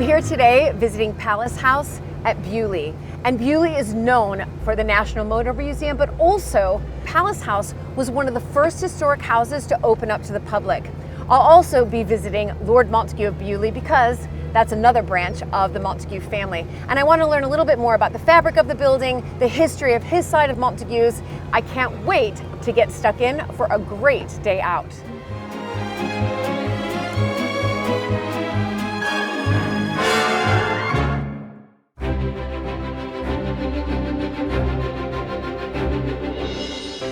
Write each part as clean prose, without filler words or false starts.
here today visiting Palace House at Beaulieu. And Beaulieu is known for the National Motor Museum, but also Palace House was one of the first historic houses to open up to the public. I'll also be visiting Lord Montague of Beaulieu because that's another branch of the Montague family. And I want to learn a little bit more about the fabric of the building, the history of his side of Montagues. I can't wait to get stuck in for a great day out.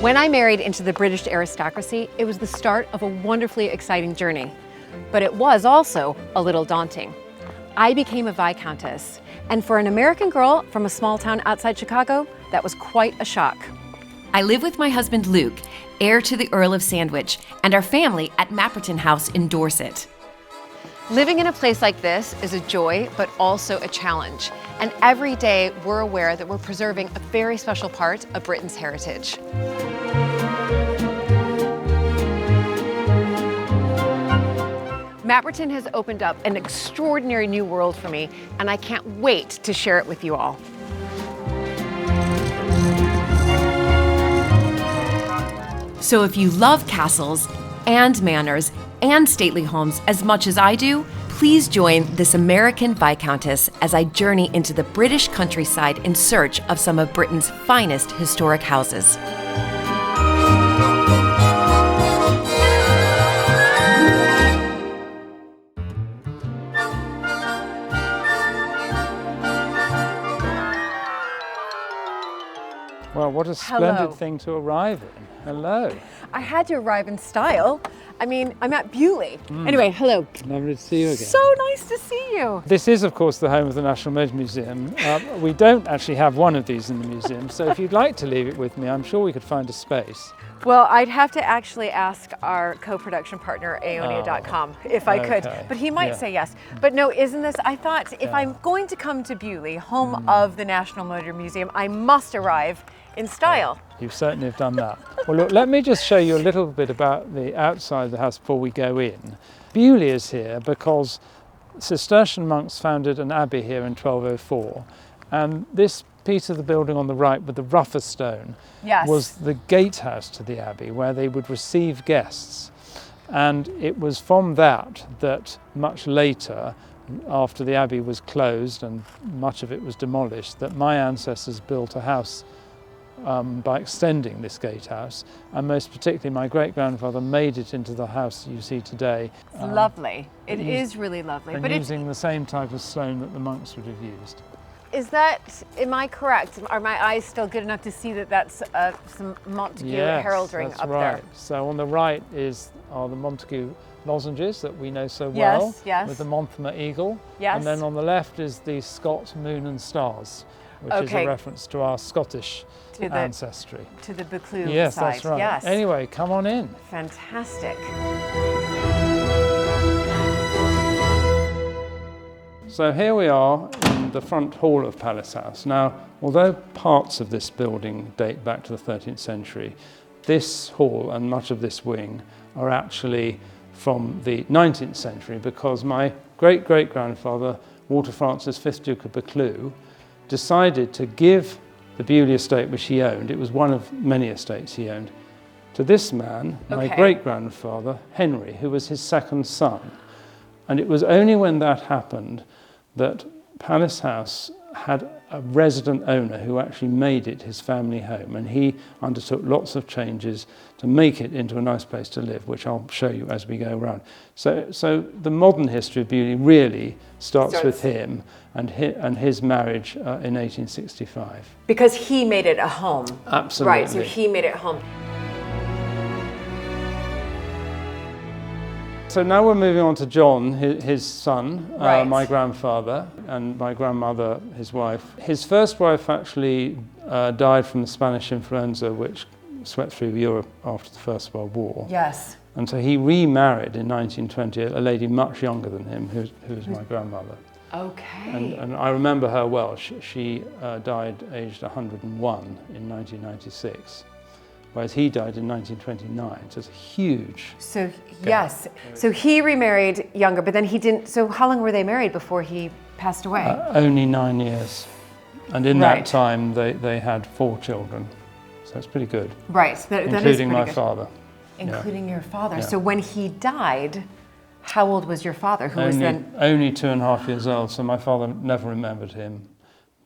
When I married into the British aristocracy, it was the start of a wonderfully exciting journey. But it was also a little daunting. I became a Viscountess, and for an American girl from a small town outside Chicago, that was quite a shock. I live with my husband Luke, heir to the Earl of Sandwich, and our family at Mapperton House in Dorset. Living in a place like this is a joy, but also a challenge. And every day we're aware that we're preserving a very special part of Britain's heritage. Mapperton has opened up an extraordinary new world for me, and I can't wait to share it with you all. So if you love castles and manors and stately homes as much as I do, please join this American Viscountess as I journey into the British countryside in search of some of Britain's finest historic houses. Well, what a splendid Hello. thing to arrive in. Hello. I had to arrive in style. I mean, I'm at Beaulieu. Anyway, hello. Lovely to see you again. So nice to see you. This is, of course, the home of the National Motor Museum. We don't actually have one of these in the museum, so if you'd like to leave it with me, I'm sure we could find a space. Well, I'd have to actually ask our co-production partner, Aonia.com, if I could, okay. but he might Yeah. say yes. But no, isn't this, I thought if I'm going to come to Beaulieu, home of the National Motor Museum, I must arrive in style. You certainly have done that. Well, look, let me just show you a little bit about the outside of the house before we go in. Beaulieu is here because Cistercian monks founded an abbey here in 1204, and this piece of the building on the right with the rougher stone Yes. was the gatehouse to the abbey where they would receive guests. And it was from that much later, after the abbey was closed and much of it was demolished, that my ancestors built a house by extending this gatehouse, and most particularly my great-grandfather made it into the house you see today. It's lovely. It is really lovely. And But using the same type of stone that the monks would have used. is that, am I correct? Are my eyes still good enough to see that that's some Montague heraldry that's up right. there? So on the right are the Montague lozenges that we know so well, yes. with the Monthermer eagle. Yes. And then on the left is the Scot moon and stars, which is a reference to our Scottish ancestry. To the Beaulieu Yes, side. that's right. Yes. Anyway, come on in. Fantastic. So here we are in the front hall of Palace House. Now, although parts of this building date back to the 13th century, this hall and much of this wing are actually from the 19th century because my great-great-grandfather, Walter Francis, 5th Duke of Buccleuch, decided to give the Beaulieu estate, which he owned, it was one of many estates he owned, to this man, my great-grandfather, Henry, who was his second son. And it was only when that happened that Palace House had a resident owner who actually made it his family home, and he undertook lots of changes to make it into a nice place to live, which I'll show you as we go around. So the modern history of Beaulieu really starts with him and his marriage in 1865. Because he made it a home. Absolutely. Right, so he made it home. So now we're moving on to John, his son, Right. my grandfather, and my grandmother, his wife. His first wife actually died from the Spanish influenza, which swept through Europe after the First World War. Yes. And so he remarried in 1920 a lady much younger than him, who was my grandmother. Okay. And I remember her well. She died aged 101 in 1996. whereas he died in 1929. So it's a huge. So, yes. So he remarried younger, but then he didn't. So how long were they married before he passed away? Only 9 years. And in Right. that time, they had 4 children. So it's pretty good. Right. That is including pretty my good. father. Including your father. Yeah. So when he died, how old was your father? Who was then? Only 2.5 years old, so my father never remembered him.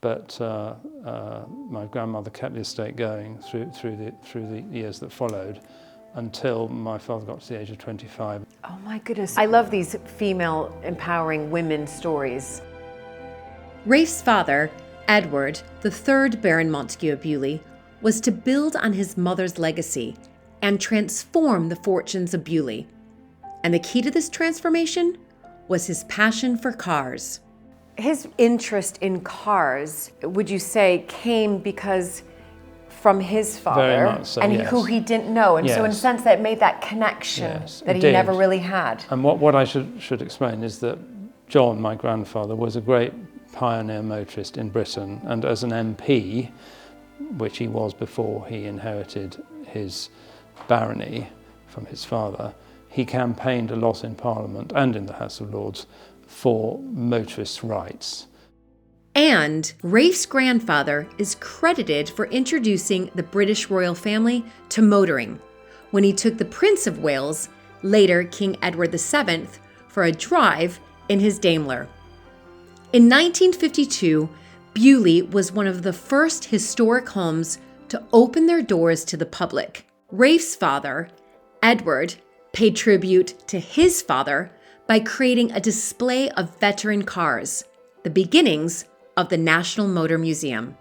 But my grandmother kept the estate going through the years that followed until my father got to the age of 25. Oh my goodness. I love these female empowering women stories. Ralph's father, Edward, the 3rd Baron Montague of Beaulieu, was to build on his mother's legacy and transform the fortunes of Beaulieu. And the key to this transformation was his passion for cars. His interest in cars, would you say, came because from his father, Very much so, and yes. who he didn't know, and so in a Yes. sense that made that connection Yes, that it he did. never really had. And what I should explain is that John, my grandfather, was a great pioneer motorist in Britain, and as an MP, which he was before he inherited his barony from his father, he campaigned a lot in Parliament and in the House of Lords for motorists' rights. And Ralph's grandfather is credited for introducing the British royal family to motoring when he took the Prince of Wales, later King Edward VII, for a drive in his Daimler. In 1952, Beaulieu was one of the first historic homes to open their doors to the public. Ralph's father, Edward, paid tribute to his father by creating a display of veteran cars, the beginnings of the National Motor Museum.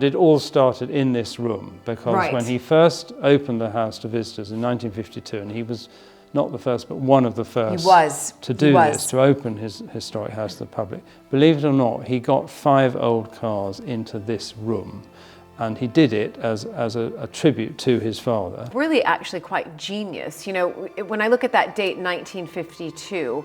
It all started in this room because Right. when he first opened the house to visitors in 1952, and he was not the first, but one of the first to do this, to open his historic house to the public. Believe it or not, he got 5 old cars into this room, and he did it as a tribute to his father. Really actually quite genius. You know, when I look at that date, 1952,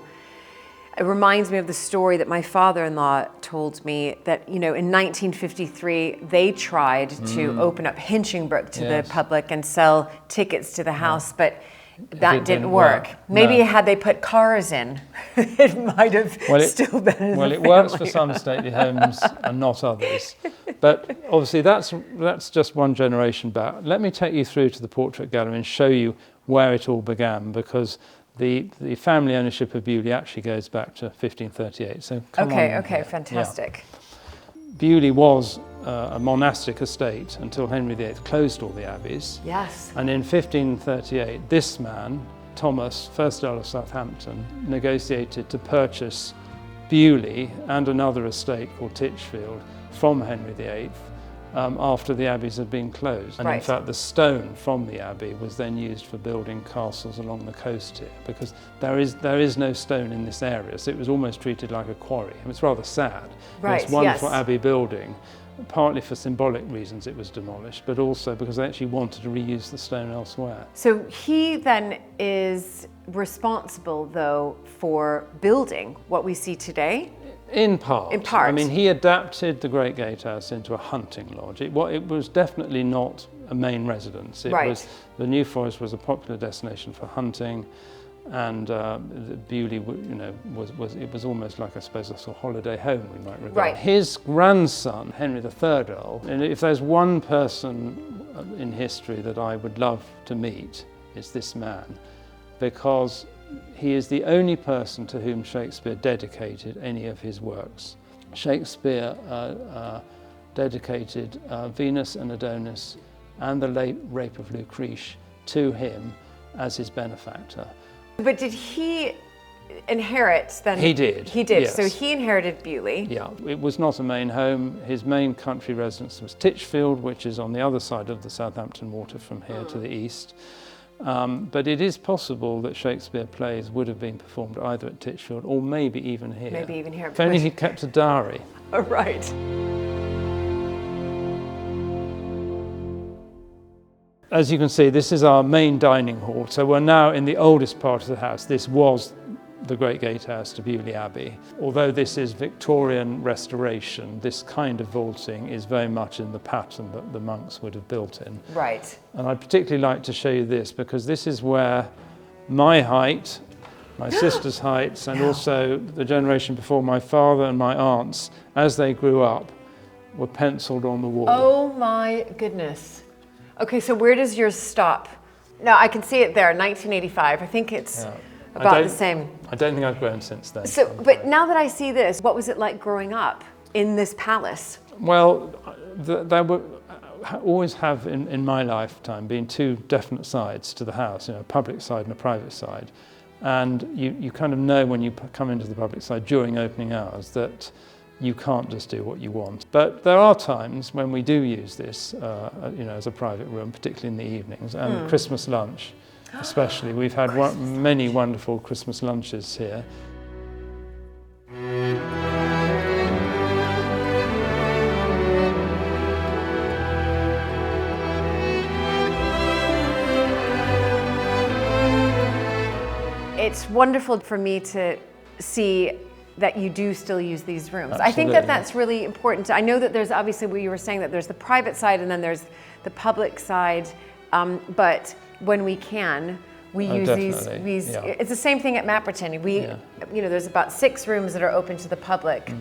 it reminds me of the story that my father-in-law told me that, you know, in 1953, they tried to open up Hinchingbrook to the public and sell tickets to the house, but that didn't work. Maybe had they put cars in, it might have still been in Well, the it works for family. some stately homes and not others. But obviously that's just one generation back. Let me take you through to the portrait gallery and show you where it all began, because the family ownership of Beaulieu actually goes back to 1538. So come on in Okay, here. fantastic. Yeah. Beaulieu was a monastic estate until Henry VIII closed all the abbeys. Yes. And in 1538, this man, Thomas, 1st Earl of Southampton, negotiated to purchase Beaulieu and another estate called Titchfield from Henry VIII after the abbeys had been closed. And in fact, the stone from the abbey was then used for building castles along the coast here, because there is no stone in this area, so it was almost treated like a quarry. And it's rather sad. Right, This wonderful yes. abbey building, partly for symbolic reasons it was demolished, but also because they actually wanted to reuse the stone elsewhere. So he then is responsible, though, for building what we see today? In part. In part. I mean, he adapted the Great Gatehouse into a hunting lodge. It was definitely not a main residence. The New Forest was a popular destination for hunting, and Beaulieu, it was almost like, I suppose, a sort of holiday home, we might regard. Right. His grandson, Henry III Earl, and if there's one person in history that I would love to meet, it's this man, because he is the only person to whom Shakespeare dedicated any of his works. Shakespeare dedicated Venus and Adonis and the late Rape of Lucrece to him as his benefactor. But did he inherit then? He did. He did. Yes. So he inherited Beaulieu. Yeah, it was not a main home. His main country residence was Titchfield, which is on the other side of the Southampton water from here to the east. But it is possible that Shakespeare plays would have been performed either at Titchfield or maybe even here. Maybe even here. If only he kept a diary. Oh, right. As you can see, this is our main dining hall. So we're now in the oldest part of the house. This was the Great Gatehouse to Beaulieu Abbey. Although this is Victorian restoration, this kind of vaulting is very much in the pattern that the monks would have built in. Right. And I'd particularly like to show you this because this is where my height, my sister's heights, and also the generation before my father and my aunts, as they grew up, were penciled on the wall. Oh my goodness. Okay, so where does yours stop? No, I can see it there, 1985. I think it's about the same. I don't think I've grown since then. So, but now that I see this, what was it like growing up in this palace? Well, there were always have in my lifetime been two definite sides to the house, a public side and a private side. And you kind of know when you come into the public side during opening hours that you can't just do what you want. But there are times when we do use this, as a private room, particularly in the evenings, and Christmas lunch especially. We've had many wonderful Christmas lunches here. It's wonderful for me to see that you do still use these rooms. Absolutely. I think that that's really important. I know that there's obviously what you were saying, that there's the private side and then there's the public side, but when we can, we use these. Yeah. It's the same thing at Mapperton. There's about 6 rooms that are open to the public.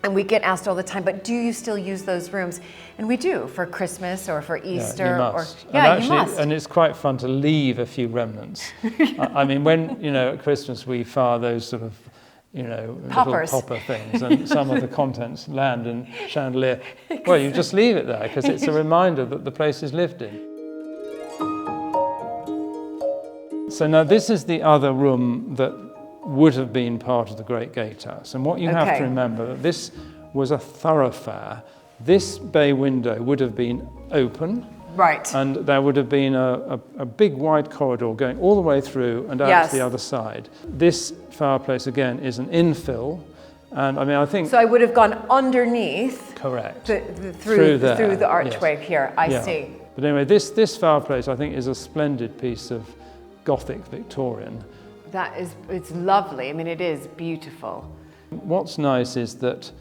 And we get asked all the time, but do you still use those rooms? And we do, for Christmas or for Easter. Yeah, you must. You must. And it's quite fun to leave a few remnants. I mean, when, at Christmas we fire those sort of, Poppers. little popper things, and some of the contents land in chandelier. Well, you just leave it there because it's a reminder that the place is lived in. So now this is the other room that would have been part of the Great Gatehouse. And what you have to remember, that this was a thoroughfare. This bay window would have been open. Right. And there would have been a big wide corridor going all the way through and out to the other side. This fireplace, again, is an infill. And I mean, I think... So I would have gone underneath. Correct. Through the archway here, I see. But anyway, this fireplace, I think, is a splendid piece of Gothic Victorian. It's lovely. I mean, it is beautiful. What's nice is that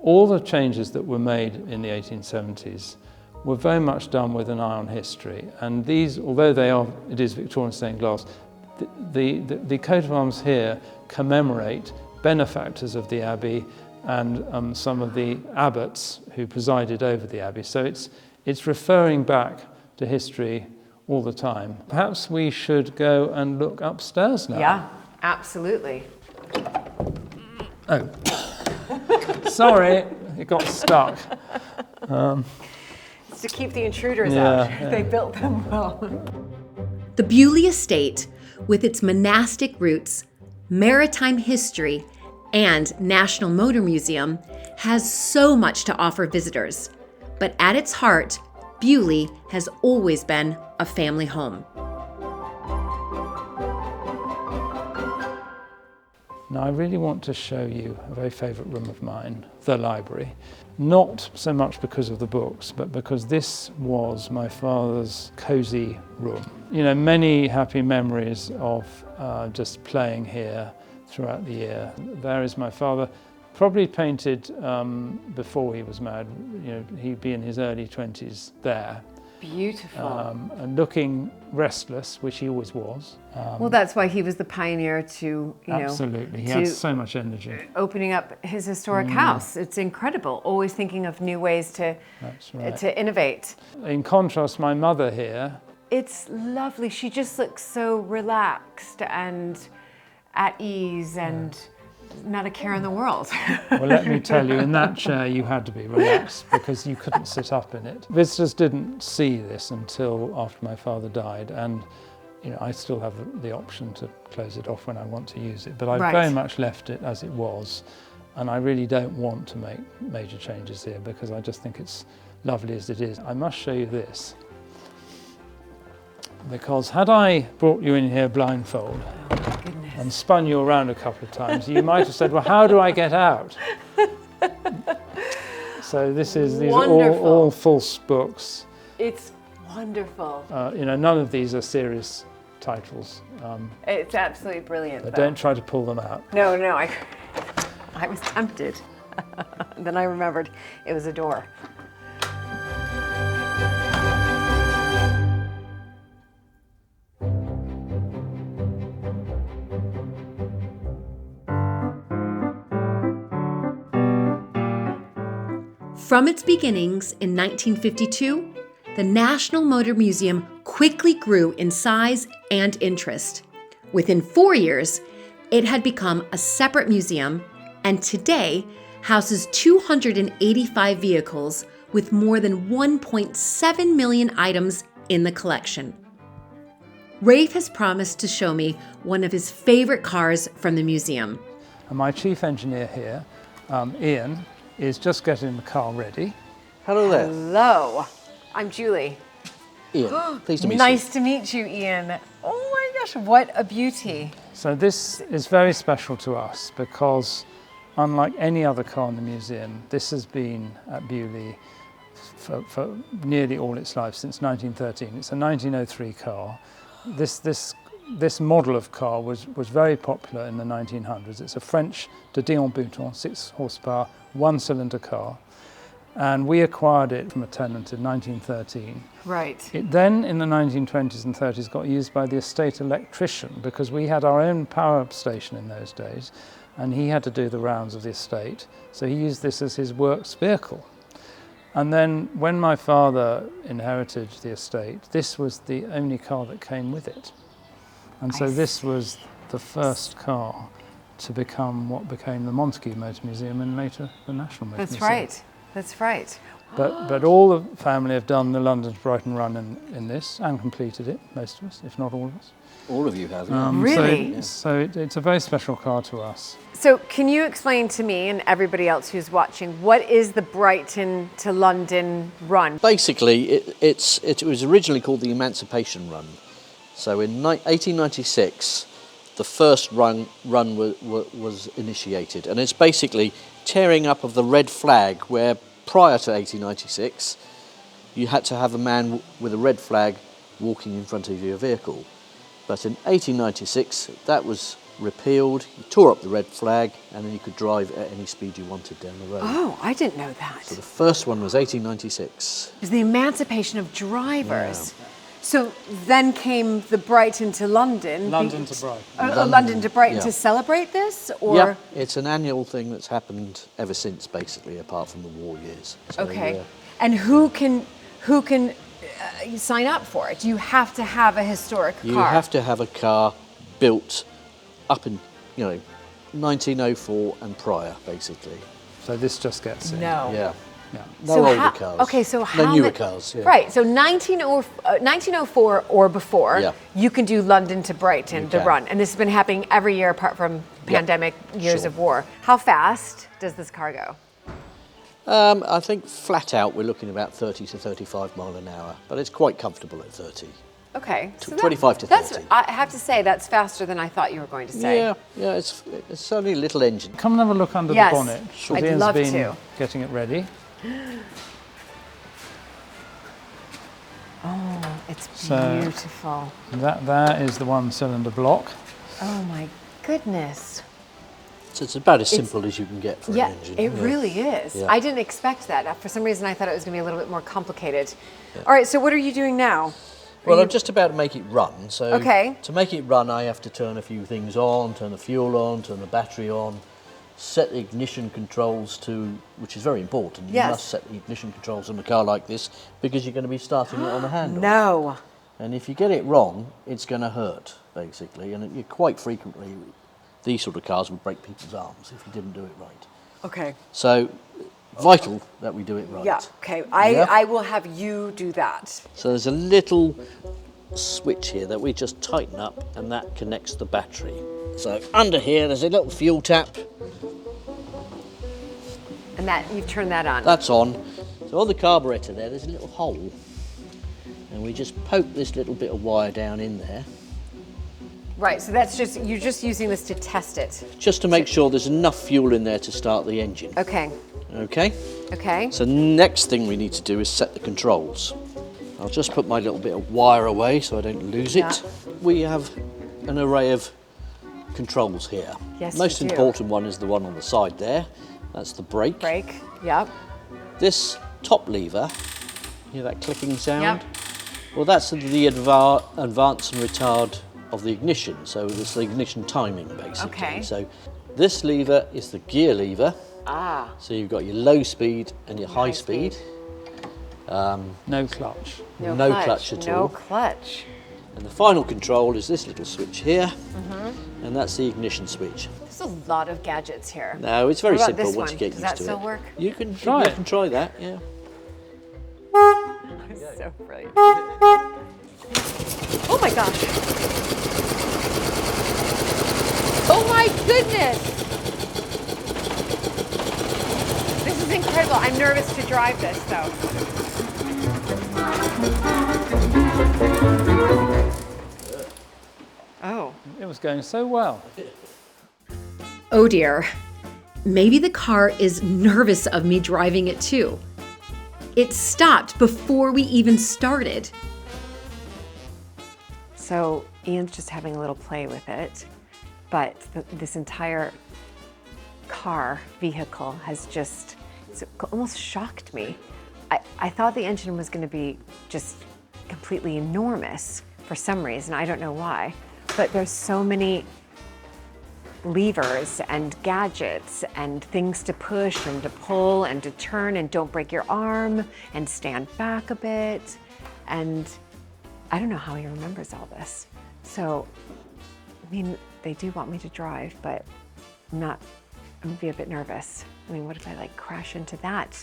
all the changes that were made in the 1870s were very much done with an eye on history. And these, although it is Victorian stained glass, the coat of arms here commemorate benefactors of the Abbey and some of the abbots who presided over the Abbey. So it's referring back to history all the time. Perhaps we should go and look upstairs now. Yeah, absolutely. Oh, sorry, it got stuck. It's to keep the intruders out. Yeah. They built them well. The Beaulieu estate, with its monastic roots, maritime history, and National Motor Museum, has so much to offer visitors. But at its heart, Beaulieu has always been a family home. Now, I really want to show you a very favourite room of mine, the library. Not so much because of the books, but because this was my father's cosy room. Many happy memories of just playing here throughout the year. There is my father, probably painted before he was married. He'd be in his early 20s there. Beautiful. And looking restless, which he always was. Well, that's why he was the pioneer to, absolutely. He had so much energy. Opening up his historic house. It's incredible. Always thinking of new ways to innovate. In contrast, my mother here. It's lovely. She just looks so relaxed and at ease and not a care in the world. Well, let me tell you, in that chair you had to be relaxed because you couldn't sit up in it. Visitors didn't see this until after my father died, and I still have the option to close it off when I want to use it, but I very much left it as it was, and I really don't want to make major changes here because I just think it's lovely as it is. I must show you this, because had I brought you in here blindfold and spun you around a couple of times, you might have said, well, how do I get out? So these are all false books. It's wonderful. None of these are serious titles. It's absolutely brilliant. But though. don't try to pull them out. No, I was tempted. Then I remembered it was a door. From its beginnings in 1952, the National Motor Museum quickly grew in size and interest. Within 4 years, it had become a separate museum and today houses 285 vehicles with more than 1.7 million items in the collection. Rafe has promised to show me one of his favorite cars from the museum. And my chief engineer here, Ian, is just getting the car ready. Hello there. Hello, I'm Julie. Ian, pleased to meet you. Nice to meet you, Ian. Oh my gosh, what a beauty. So this is very special to us because unlike any other car in the museum, this has been at Beaulieu for nearly all its life, since 1913. It's a 1903 car. This model of car was very popular in the 1900s. It's a French de Dion-Bouton 6 horsepower, 1-cylinder car. And we acquired it from a tenant in 1913. Right. It then, in the 1920s and 30s, got used by the estate electrician because we had our own power station in those days, and he had to do the rounds of the estate. So he used this as his works vehicle. And then when my father inherited the estate, this was the only car that came with it. And so this was the first car to become what became the Montague Motor Museum and later the National Motor Museum. That's right. But all the family have done the London to Brighton run in this and completed it, most of us, if not all of us. All of you have, yeah. Really? So it's a very special car to us. So can you explain to me and everybody else who's watching, what is the Brighton to London run? Basically, it was originally called the Emancipation Run. So in 1896, the first run was initiated, and it's basically tearing up of the red flag where prior to 1896, you had to have a man with a red flag walking in front of your vehicle. But in 1896, that was repealed, you tore up the red flag, and then you could drive at any speed you wanted down the road. Oh, I didn't know that. So the first one was 1896. It was the emancipation of drivers. Yeah. So then came the Brighton to London. London to Brighton. London to Brighton, yeah. To celebrate this? Or? Yeah, it's an annual thing that's happened ever since, basically, apart from the war years. So, okay. And who can sign up for it? Do you have to have a historic car? You have to have a car built up in, 1904 and prior, basically. So this just gets in. No. Yeah. Yeah. No older cars. Okay, so how no newer cars. Yeah. Right, so 1904 or before, yeah. You can do London to Brighton, the run. And this has been happening every year apart from pandemic years of war. How fast does this car go? I think flat out we're looking about 30 to 35 mile an hour, but it's quite comfortable at 30. Okay. So 25 to 30. I have to say, that's faster than I thought you were going to say. Yeah, it's only a little engine. Come and have a look under Yes, the bonnet. I'd Ian's love been to. getting it ready. Oh, it's beautiful. That is the 1-cylinder block. Oh my goodness. So it's about as simple as you can get for an engine. It really is. Yeah. I didn't expect that. For some reason I thought it was going to be a little bit more complicated. Yeah. All right, so what are you doing now? Well, I'm just about to make it run. So okay. To make it run, I have to turn a few things on, turn the fuel on, turn the battery on, set the ignition controls to, which is very important. You must set the ignition controls on a car like this because you're going to be starting it on the handle. No. And if you get it wrong, it's going to hurt, basically. And you quite frequently, these sort of cars would break people's arms if you didn't do it right. Okay. So, vital that we do it right. Yeah, okay. I will have you do that. So there's a little switch here that we just tighten up, and that connects the battery. So under here, there's a little fuel tap. And that you've turned that on. That's on. So on the carburetor there's a little hole. And we just poke this little bit of wire down in there. Right, so that's just, you're just using this to test it. Just to make sure there's enough fuel in there to start the engine. Okay. Okay? Okay. So next thing we need to do is set the controls. I'll just put my little bit of wire away so I don't lose it. We have an array of controls here. Yes, Most you do. important one is the one on the side there. That's the brake. Brake, yep. This top lever, hear that clicking sound? Yep. Well, that's the advance and retard of the ignition. So it's the ignition timing, basically. Okay. So this lever is the gear lever. Ah. So you've got your low speed and your high speed. No clutch. No clutch at all. No clutch. And the final control is this little switch here, and that's the ignition switch. There's a lot of gadgets here. No, it's very What about simple this once one? you get Does used that to still it. work? You can Try it. try that, yeah. So brilliant. Oh my gosh. Oh my goodness. This is incredible. I'm nervous to drive this though. Oh. It was going so well. Oh dear. Maybe the car is nervous of me driving it too. It stopped before we even started. So Ian's just having a little play with it, but this entire vehicle has just, it's almost shocked me. I thought the engine was going to be just completely enormous for some reason. I don't know why, but there's so many levers and gadgets and things to push and to pull and to turn and don't break your arm and stand back a bit. And I don't know how he remembers all this. So, I mean, they do want me to drive, but I'm gonna be a bit nervous. I mean, what if I like crash into that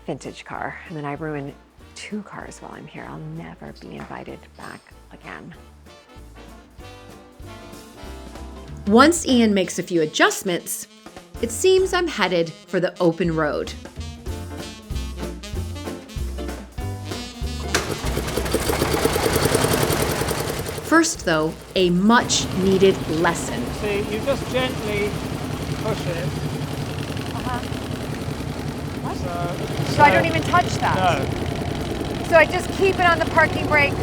vintage car and then I ruin 2 cars while I'm here? I'll never be invited back again. Once Ian makes a few adjustments, it seems I'm headed for the open road. First though, a much needed lesson. See, you just gently push it. So I don't even touch that? No. So I just keep it on the parking brake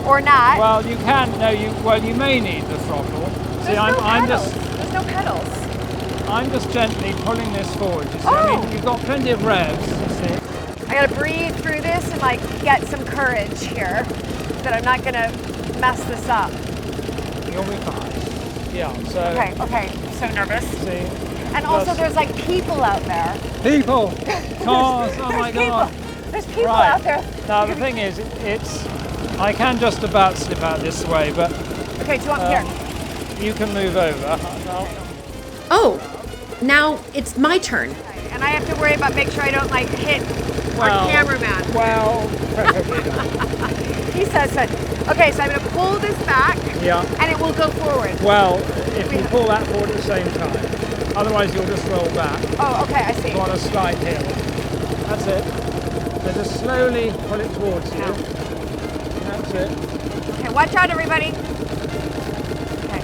or not? Well, you can. No, you may need the throttle. See, There's no pedals. I'm just gently pulling this forward. You see, I Oh. mean, you've got plenty of revs. You see. I gotta breathe through this and like get some courage here that I'm not gonna mess this up. You'll be fine. Yeah. So. Okay, so nervous. See. And also just- there's like people out there. People, cars. Oh my God. There's people Right. out there. Now the thing is, I can just about slip out this way, but Okay, do you want me here? you can move over. Oh, now it's my turn. And I have to worry about make sure I don't like hit our Well, cameraman. Well, preferably not. He says that. Okay, so I'm gonna pull this back Yeah. and it will go forward. Well, if you pull that forward at the same time, otherwise you'll just roll back. Oh, okay, I see. Go on a slight hill. That's it. So just slowly pull it towards you. That's it. Okay, watch out everybody. Okay,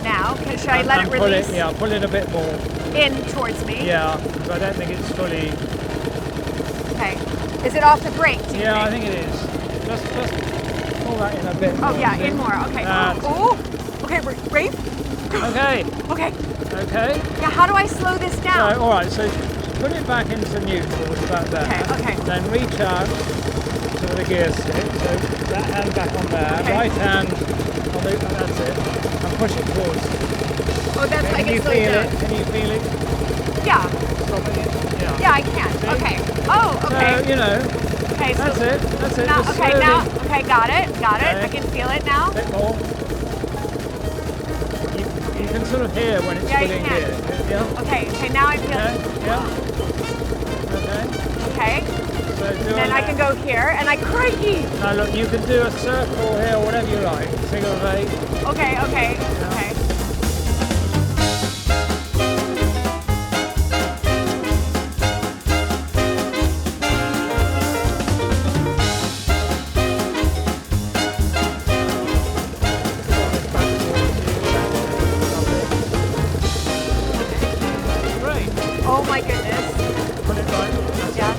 now, should I let it pull release it, pull it a bit more. in towards me? Yeah, because I don't think it's fully. Okay, is it off the brake, do you Yeah, I think? think it is. Just pull that in a bit more. Oh yeah, in more, okay. That's Oh, okay, Rafe? Okay, Okay, okay. yeah, how do I slow this So, down? all right, so put it back into neutral, it's about there. Okay. Then reach out to the gear stick, so that hand back on there, Okay. right hand on the, that's it, and push it towards. Oh, that's, I Can can you slow feel it it? down. Can you feel it? Yeah, Stopping it? Yeah. yeah, I can. Okay. Oh, okay. So, you know, Okay, so that's it. now, Just okay, slowly, now, okay, got it. Okay. I can feel it now. a bit more. You can sort of hear when it's Yeah, you pulling can. gear. Yeah? Okay, now I feel Okay, it. yeah. Okay. Okay, So do then I can go here, and crikey! Now look, you can do a circle here, whatever you like. Figure of 8. Okay. Great. Oh my goodness. Put it right. Yeah.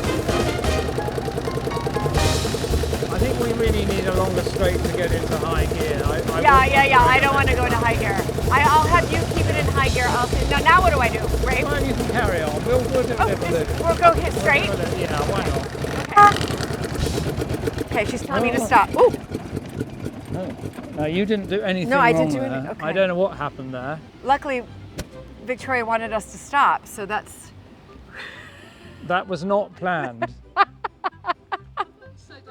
I Yeah. I don't want to go into high gear. I'll have you keep it in high gear. I'll say, now what do I do? Right? Well, you can carry on. We'll do it. We'll go hit straight? Yeah, why not? Okay, she's telling me to stop. Ooh. No, you didn't do anything No, I wrong didn't do there. anything. Okay. I don't know what happened there. Luckily, Victoria wanted us to stop, so that's... That was not planned.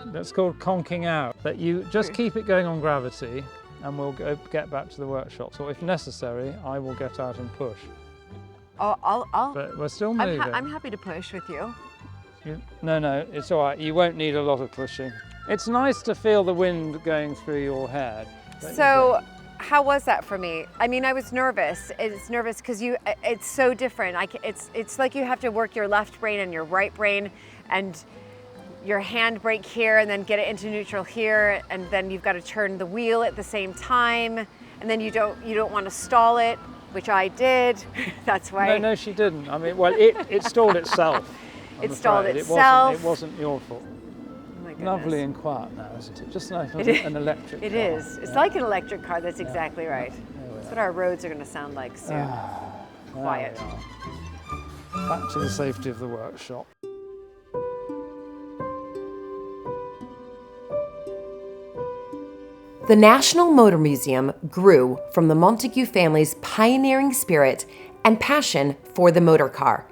That's called conking out. That you just keep it going on gravity and we'll get back to the workshop. So if necessary, I will get out and push. I'll But we're still moving. I'm happy to push with you. No, it's all right. You won't need a lot of pushing. It's nice to feel the wind going through your hair. So, how was that for me? I mean, I was nervous. It's nervous because it's so different. It's like you have to work your left brain and your right brain, and your handbrake here, and then get it into neutral here, and then you've got to turn the wheel at the same time, and then you don't want to stall it, which I did. That's why. No, she didn't. I mean, well, it stalled itself. It stalled itself. It wasn't your fault. Oh my goodness. Lovely and quiet now, isn't it? Just like an electric car. It is. It's like an electric car. That's exactly right. That's what our roads are going to sound like soon. Quiet. Back to the safety of the workshop. The National Motor Museum grew from the Montague family's pioneering spirit and passion for the motor car.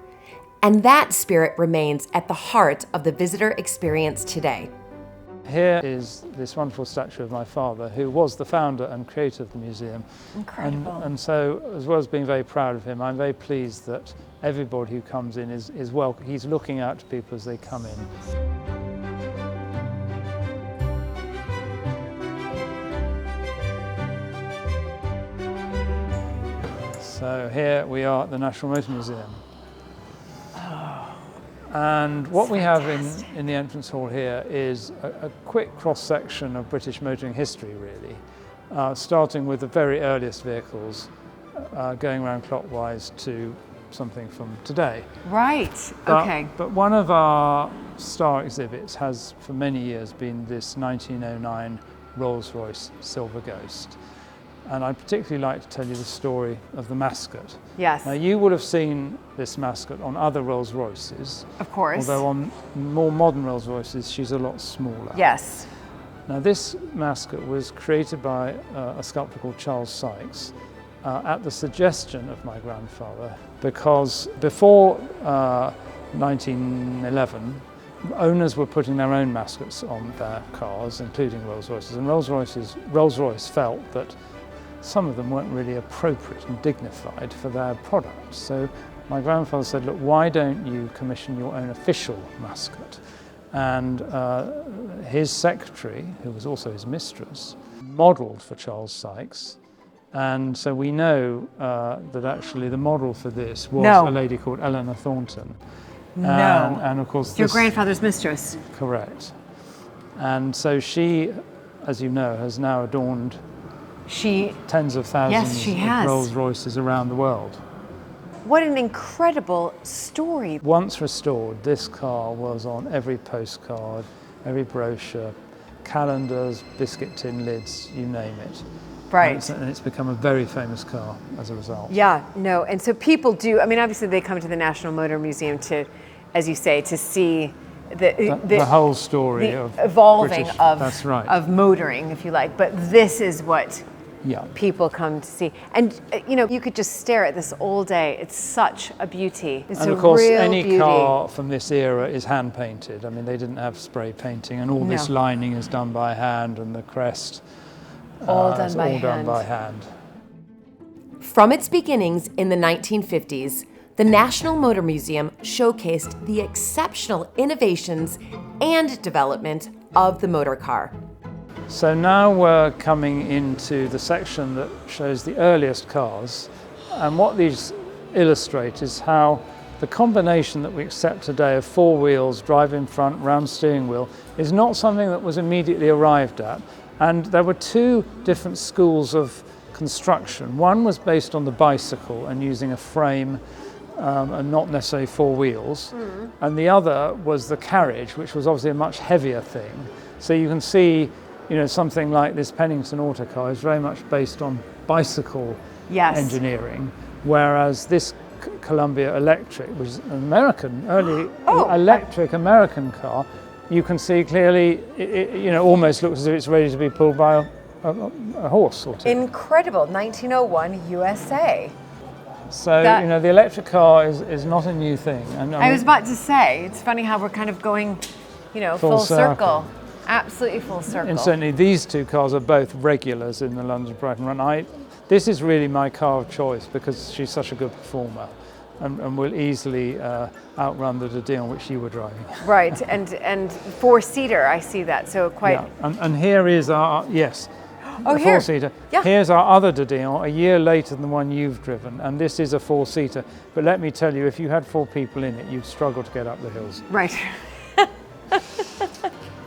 And that spirit remains at the heart of the visitor experience today. Here is this wonderful statue of my father, who was the founder and creator of the museum. Incredible. And so, as well as being very proud of him, I'm very pleased that everybody who comes in is welcome. He's looking out to people as they come in. So here we are at the National Motor Museum. And what we have in the entrance hall here is a quick cross-section of British motoring history, really, starting with the very earliest vehicles, going around clockwise to something from today. Right, okay. But one of our star exhibits has for many years been this 1909 Rolls-Royce Silver Ghost. And I'd particularly like to tell you the story of the mascot. Yes. Now, you would have seen this mascot on other Rolls-Royces. Of course. Although on more modern Rolls-Royces, she's a lot smaller. Yes. Now, this mascot was created by a sculptor called Charles Sykes at the suggestion of my grandfather, because before 1911, owners were putting their own mascots on their cars, including Rolls-Royces, and Rolls-Royce felt that some of them weren't really appropriate and dignified for their product. So my grandfather said, look, why don't you commission your own official mascot? And his secretary, who was also his mistress, modelled for Charles Sykes. And so we know that actually the model for this was a lady called Eleanor Thornton. And of course your grandfather's mistress. Correct. And so she, as you know, has now adorned tens of thousands of Rolls-Royces around the world. What an incredible story. Once restored, this car was on every postcard, every brochure, calendars, biscuit tin lids, you name it. Right. And it's become a very famous car as a result. Yeah, no, and so people do, I mean, obviously they come to the National Motor Museum to, as you say, to see the whole story of evolving British, of motoring, if you like, but this is what people come to see. And you know, you could just stare at this all day. It's such a beauty. It's and of course, any car from this era is hand painted. I mean, they didn't have spray painting, and all this lining is done by hand, and the crest all done by hand. From its beginnings in the 1950s, the National Motor Museum showcased the exceptional innovations and development of the motor car. So now we're coming into the section that shows the earliest cars, and what these illustrate is how the combination that we accept today of four wheels, drive in front, round steering wheel, is not something that was immediately arrived at. And there were two different schools of construction. One was based on the bicycle and using a frame and not necessarily four wheels. And the other was the carriage, which was obviously a much heavier thing. So you can see you know, something like this Pennington autocar is very much based on bicycle engineering, whereas this Columbia Electric, which is an American, early electric American car, you can see clearly, it you know, almost looks as if it's ready to be pulled by a horse or two. Incredible, 1901 USA. So, you know, the electric car is not a new thing. And I was about to say, it's funny how we're kind of going, you know, full circle. Absolutely full circle. And certainly these two cars are both regulars in the London-Brighton run. This is really my car of choice because she's such a good performer and will easily outrun the Didion which you were driving. Right, and four-seater, I see that, so quite... Yeah. And here is our, four-seater. Yeah. Here's our other Didion, a year later than the one you've driven, and this is a four-seater. But let me tell you, if you had 4 people in it, you'd struggle to get up the hills. Right.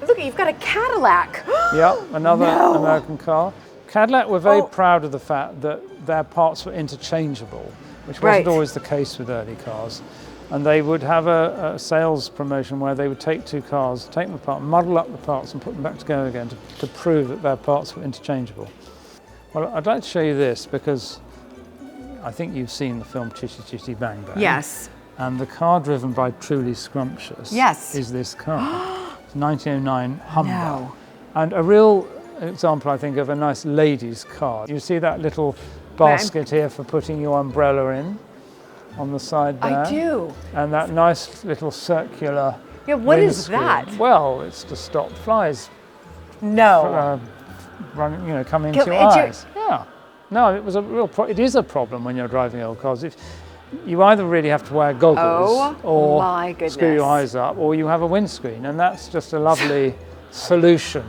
Look, you've got a Cadillac. Yeah, another American car. Cadillac were very proud of the fact that their parts were interchangeable, which wasn't always the case with early cars. And they would have a sales promotion where they would take 2 cars, take them apart, muddle up the parts and put them back together again to prove that their parts were interchangeable. Well, I'd like to show you this because I think you've seen the film Chitty Chitty Bang Bang. Yes. And the car driven by Truly Scrumptious is this car. It's 1909 Humber. No. And a real example, I think, of a nice lady's car. You see that little basket here for putting your umbrella in on the side there? I do. And that nice little circular what is windscreen. that? Well, it's to stop flies running, you know, coming into your eyes. Yeah. No, it was a real it is a problem when you're driving old cars. If you either really have to wear goggles or screw your eyes up, or you have a windscreen, and that's just a lovely solution.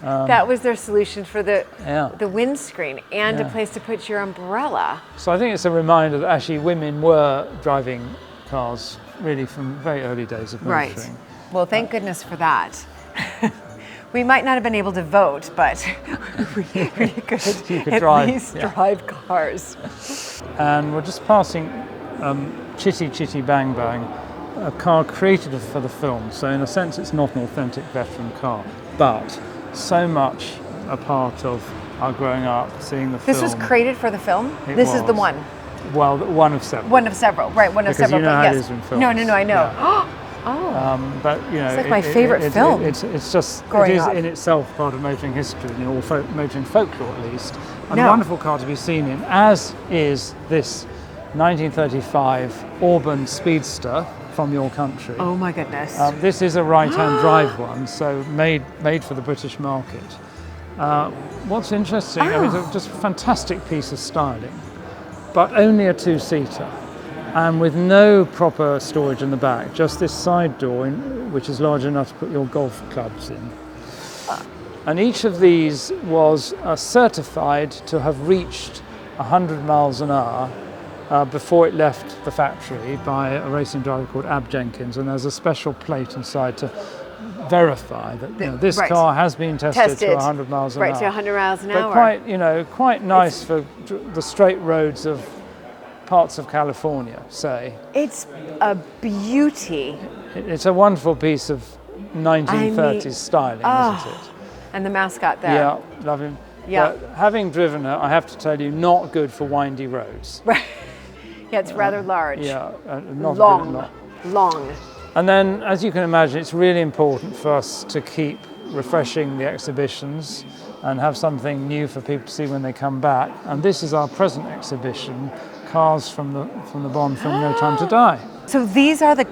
That was their solution for the windscreen and a place to put your umbrella. So I think it's a reminder that actually women were driving cars really from very early days of motoring. Right. Well, thank goodness for that. We might not have been able to vote, but we could at least drive cars. And we're just passing Chitty Chitty Bang Bang, a car created for the film. So in a sense, it's not an authentic veteran car, but so much a part of our growing up, seeing the film. This was created for the film? This is the one? Well, one of several. One of several, right, one of because several. You know how it is in films. No, I know. Yeah. But you know, it's like my favorite film. It's just, it is in itself part of motoring history, or motoring folklore at least. And a wonderful car to be seen in, as is this 1935 Auburn Speedster from your country. Oh my goodness. This is a right-hand drive one, so made for the British market. What's interesting, I mean, it's just a fantastic piece of styling, but only a 2-seater. And with no proper storage in the back, just this side door, which is large enough to put your golf clubs in. And each of these was certified to have reached 100 miles an hour before it left the factory by a racing driver called Ab Jenkins. And there's a special plate inside to verify that this car has been tested to 100 miles an hour. Right, to 100 miles an hour. But quite nice for the straight roads of parts of California, say. It's a beauty. It's a wonderful piece of 1930s styling, isn't it? And the mascot there. Yeah, love him. Yeah. But having driven her, I have to tell you, not good for windy roads. Right. Yeah, it's rather large. Yeah, long. And then, as you can imagine, it's really important for us to keep refreshing the exhibitions and have something new for people to see when they come back. And this is our present exhibition, Cars from the Bond film No Time to Die. So these are the...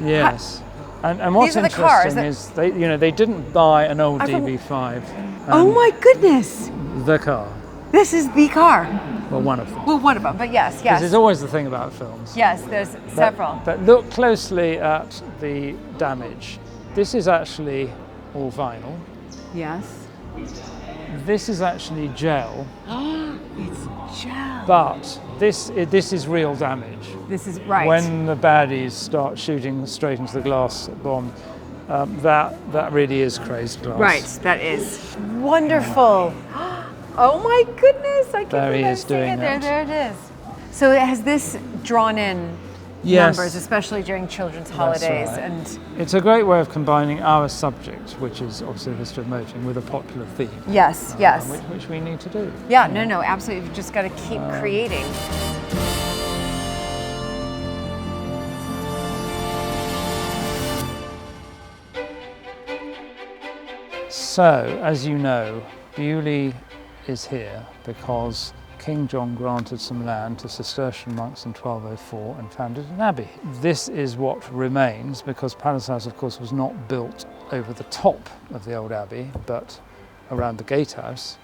Yes. And what's interesting is they didn't buy an old DB5. Oh my goodness! The car. This is the car. Well, one of them. Well, one of them, but yes. This is always the thing about films. Yes, there's several. But look closely at the damage. This is actually all vinyl. Yes. This is actually gel. It's gel. But this is real damage. This is right. When the baddies start shooting straight into the glass bomb, that really is crazed glass. Right, that is wonderful. Oh my goodness! I can't believe I'm seeing it. There it is. So has this drawn in Yes. numbers, especially during children's That's holidays. right. And It's a great way of combining our subject, which is obviously the history of motoring, with a popular theme. yes, yes. Which we need to do. Yeah, no, absolutely. You've just got to keep creating. So, as you know, Beaulieu is here because King John granted some land to Cistercian monks in 1204 and founded an abbey. This is what remains because Palace House, of course, was not built over the top of the old abbey, but around the gatehouse.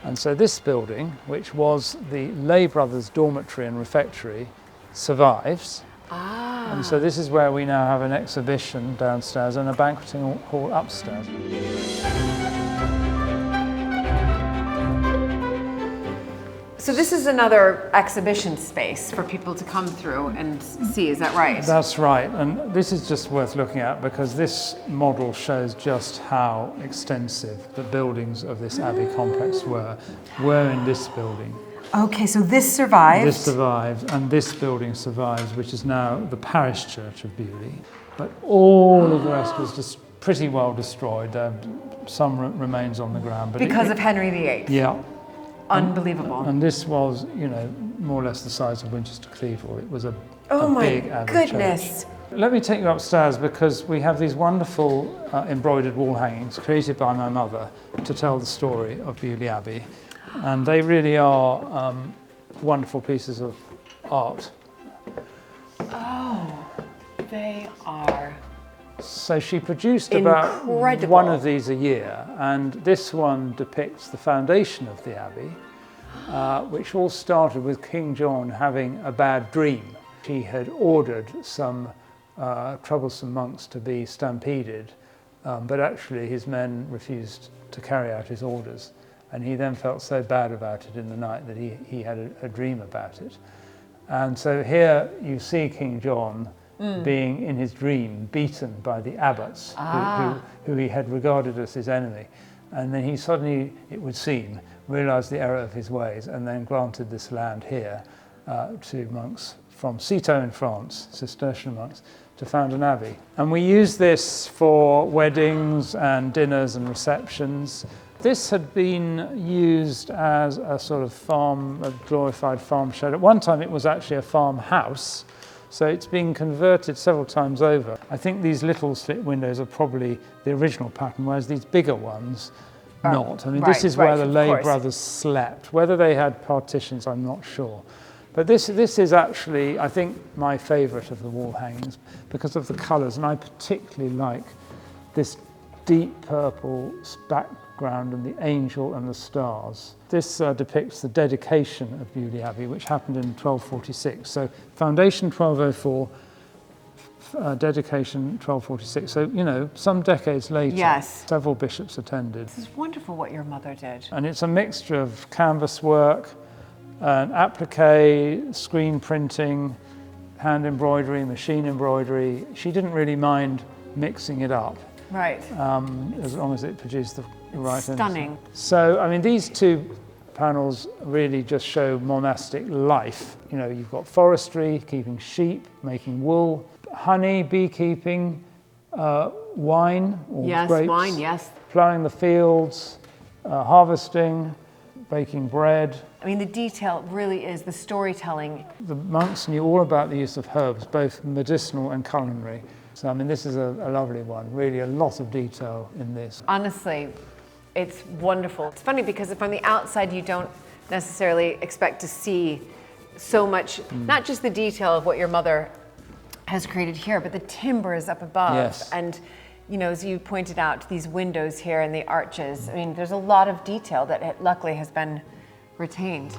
And so this building, which was the lay brothers' dormitory and refectory, survives. And so this is where we now have an exhibition downstairs and a banqueting hall upstairs. So this is another exhibition space for people to come through and see, is that right? That's right, and this is just worth looking at because this model shows just how extensive the buildings of this abbey complex were in this building. Okay, so this survived. This survived, and this building survives, which is now the parish church of Beaulieu. But all of the rest was just pretty well destroyed. Some remains on the ground. But because of Henry VIII. Yeah. Unbelievable. And this was, more or less the size of Winchester Cathedral. It was a my big abbey goodness. church. Let me take you upstairs because we have these wonderful embroidered wall hangings created by my mother to tell the story of Beaulieu Abbey. And they really are wonderful pieces of art. Oh, they are. So she produced Incredible. about one of these a year, and this one depicts the foundation of the abbey, which all started with King John having a bad dream. He had ordered some troublesome monks to be stampeded, but actually his men refused to carry out his orders, and he then felt so bad about it in the night that he had a dream about it. And so here you see King John being in his dream beaten by the abbots who he had regarded as his enemy, and then he suddenly, it would seem, realized the error of his ways and then granted this land here to monks from Citeaux in France, Cistercian monks, to found an abbey. And we use this for weddings and dinners and receptions. This had been used as a sort of farm, a glorified farm shed. At one time it was actually a farmhouse. So it's been converted several times over. I think these little slit windows are probably the original pattern, whereas these bigger ones, not. I mean, this is where the lay brothers slept. Whether they had partitions, I'm not sure. But this is actually, I think, my favourite of the wall hangings because of the colours, and I particularly like this deep purple background and the angel and the stars. This depicts the dedication of Beaulieu Abbey, which happened in 1246. So foundation 1204, dedication 1246. So, some decades later, Yes. several bishops attended. This is wonderful what your mother did. And it's a mixture of canvas work, applique, screen printing, hand embroidery, machine embroidery. She didn't really mind mixing it up. Right. As long as it produced the right Stunning. image. So, I mean, these two panels really just show monastic life. You've got forestry, keeping sheep, making wool, honey, beekeeping, wine or grapes. Wine, yes. Ploughing the fields, harvesting, baking bread. I mean, the detail really is the storytelling. The monks knew all about the use of herbs, both medicinal and culinary. So, I mean, this is a lovely one. Really a lot of detail in this. Honestly, it's wonderful. It's funny because from the outside you don't necessarily expect to see so much, not just the detail of what your mother has created here, but the timber is up above. Yes. And, as you pointed out, these windows here and the arches. I mean, there's a lot of detail that luckily has been retained.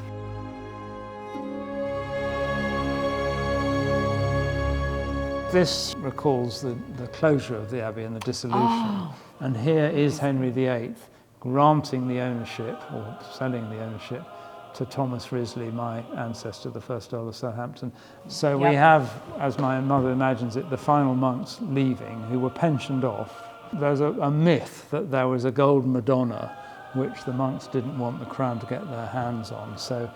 This recalls the closure of the Abbey and the dissolution. And here is Henry VIII granting the ownership, or selling the ownership, to Thomas Risley, my ancestor, the first Earl of Southampton. So we have, as my mother imagines it, the final monks leaving, who were pensioned off. There's a myth that there was a gold Madonna, which the monks didn't want the crown to get their hands on. So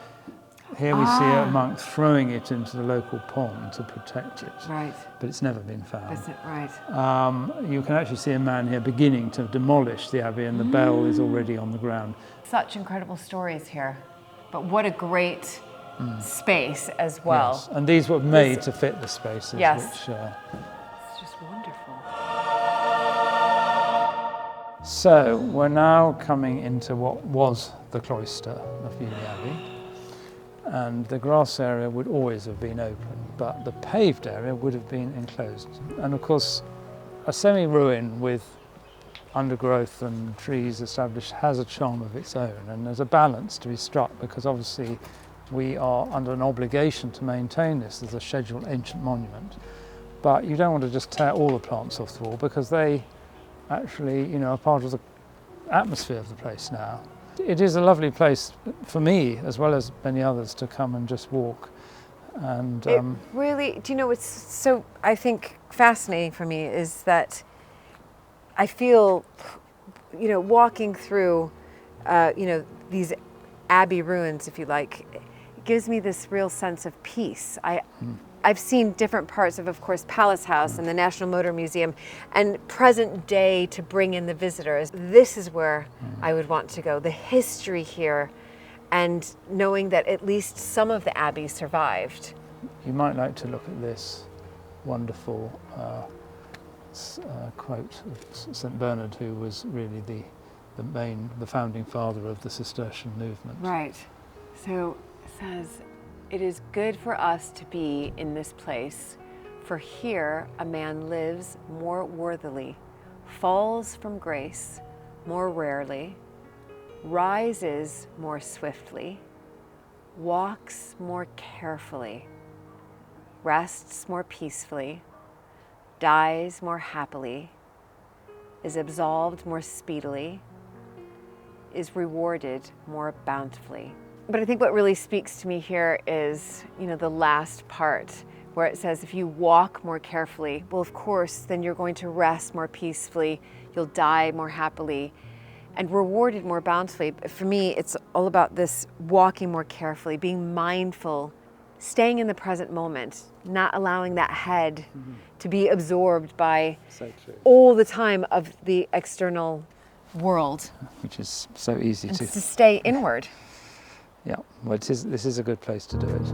Here we see a monk throwing it into the local pond to protect it. Right. But it's never been found. That's it, right. You can actually see a man here beginning to demolish the abbey, and the bell is already on the ground. Such incredible stories here. But what a great space as well. Yes. And these were made to fit the spaces. Yes. Which, It's just wonderful. so we're now coming into what was the cloister of Beaulieu Abbey. And the grass area would always have been open, but the paved area would have been enclosed. And of course, a semi-ruin with undergrowth and trees established has a charm of its own, and there's a balance to be struck, because obviously we are under an obligation to maintain this as a scheduled ancient monument. But you don't want to just tear all the plants off the wall, because they actually, you know, are part of the atmosphere of the place now. It is a lovely place for me, as well as many others, to come and just walk. And It really, do you know what's so, I think, fascinating for me is that I feel, you know, walking through, you know, these abbey ruins, if you like, it gives me this real sense of peace. I've seen different parts of course, Palace House and the National Motor Museum, and present day to bring in the visitors. This is where I would want to go. The history here, and knowing that at least some of the abbey survived. you might like to look at this wonderful quote of St. Bernard, who was really the founding father of the Cistercian movement. Right. So it says, "It is good for us to be in this place, for here a man lives more worthily, falls from grace more rarely, rises more swiftly, walks more carefully, rests more peacefully, dies more happily, is absolved more speedily, is rewarded more bountifully." But I think what really speaks to me here is, you know, the last part where it says, if you walk more carefully, well, of course, then you're going to rest more peacefully, you'll die more happily, and rewarded more bountifully. For me, it's all about this walking more carefully, being mindful, staying in the present moment, not allowing that head to be absorbed by all the time of the external world. Which is so easy And to... to stay inward. Yeah, well, this is a good place to do it.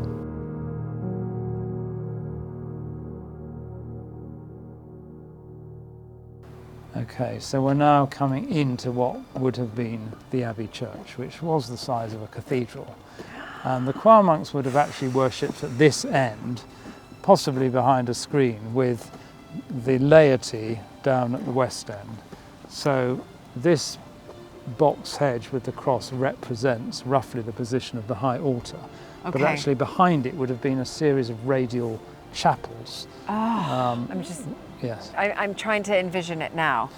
Okay, so we're now coming into what would have been the Abbey Church, which was the size of a cathedral. And the choir monks would have actually worshipped at this end, possibly behind a screen, with the laity down at the west end. So this box hedge with the cross represents roughly the position of the high altar. But Okay. actually behind it would have been a series of radial chapels. Yes. I'm trying to envision it now.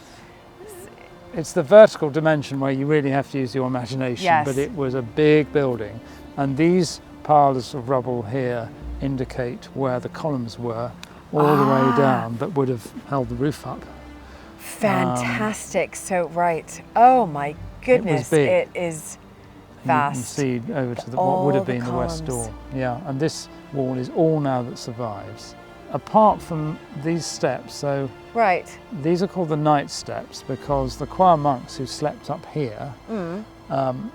It's the vertical dimension where you really have to use your imagination, Yes. but it was a big building. And these piles of rubble here indicate where the columns were all the way down that would have held the roof up. Fantastic. So, right. Oh my goodness. big. It is You can vast. see over to what all would have the been the west columns. door. Yeah, and this wall is all now that survives. Apart from these steps, so Right. these are called the night steps because the choir monks who slept up here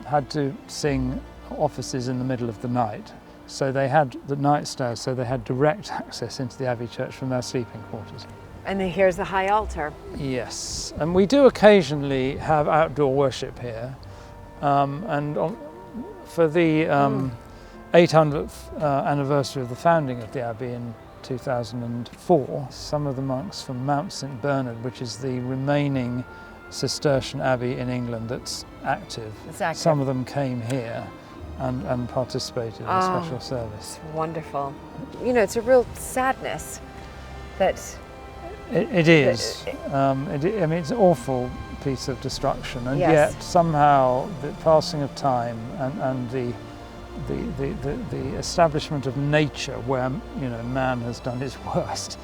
had to sing offices in the middle of the night. So they had the night stairs, so they had direct access into the Abbey Church from their sleeping quarters. And then here's the high altar. Yes, and we do occasionally have outdoor worship here. For the 800th anniversary of the founding of the Abbey in 2004, some of the monks from Mount St. Bernard, which is the remaining Cistercian abbey in England that's active, It's active. some of them came here and participated in a special service. Wonderful. You know, it's a real sadness that It is. I mean, it's an awful piece of destruction, and Yes. yet somehow the passing of time and the establishment of nature, where man has done his worst,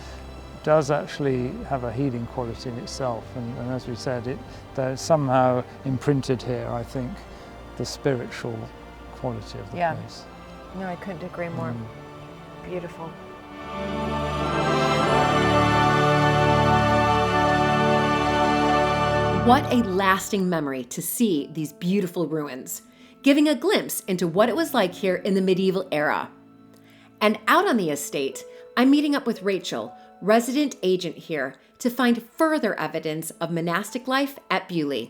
does actually have a healing quality in itself. And as we said, there's somehow imprinted here, I think, the spiritual quality of the place. No, I couldn't agree more. Beautiful. What a lasting memory to see these beautiful ruins, giving a glimpse into what it was like here in the medieval era. And out on the estate, I'm meeting up with Rachel, resident agent here, to find further evidence of monastic life at Beaulieu.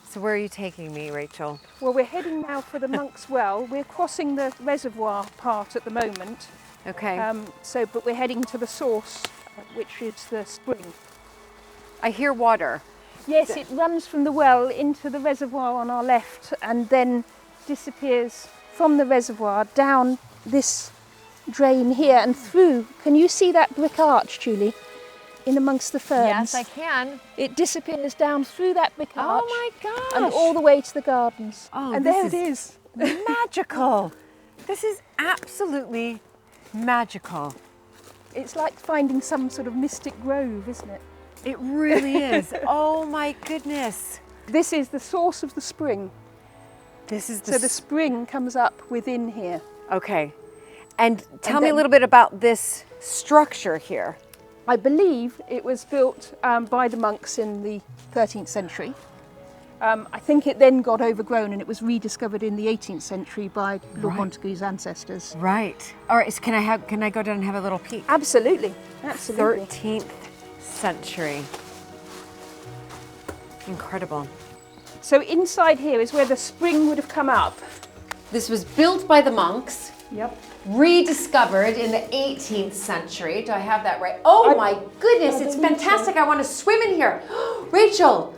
So where are you taking me, Rachel? Well, we're heading now for the Monk's Well. We're crossing the reservoir part at the moment. Okay. But we're heading to the source, which is the spring. I hear water. Yes, it runs from the well into the reservoir on our left and then disappears from the reservoir down this drain here and through. Can you see that brick arch, Julie, in amongst the ferns? Yes, I can. It disappears down through that brick arch. Oh my gosh. And all the way to the gardens. Oh, and this there it is. Magical. This is absolutely magical. It's like finding some sort of mystic grove, isn't it? It really is. Oh my goodness. This is the source of the spring. This is So the spring comes up within here. Okay. And tell me a little bit about this structure here. I believe it was built by the monks in the 13th century. I think it then got overgrown and it was rediscovered in the 18th century by Lord Montagu's ancestors. Right. All right. So can I go down and have a little peek? Absolutely. Absolutely. 13th century. Incredible. So inside here is where the spring would have come up. This was built by the monks, Yep. rediscovered in the 18th century. Do I have that right? Oh my goodness, it's fantastic. I want to swim in here. Rachel,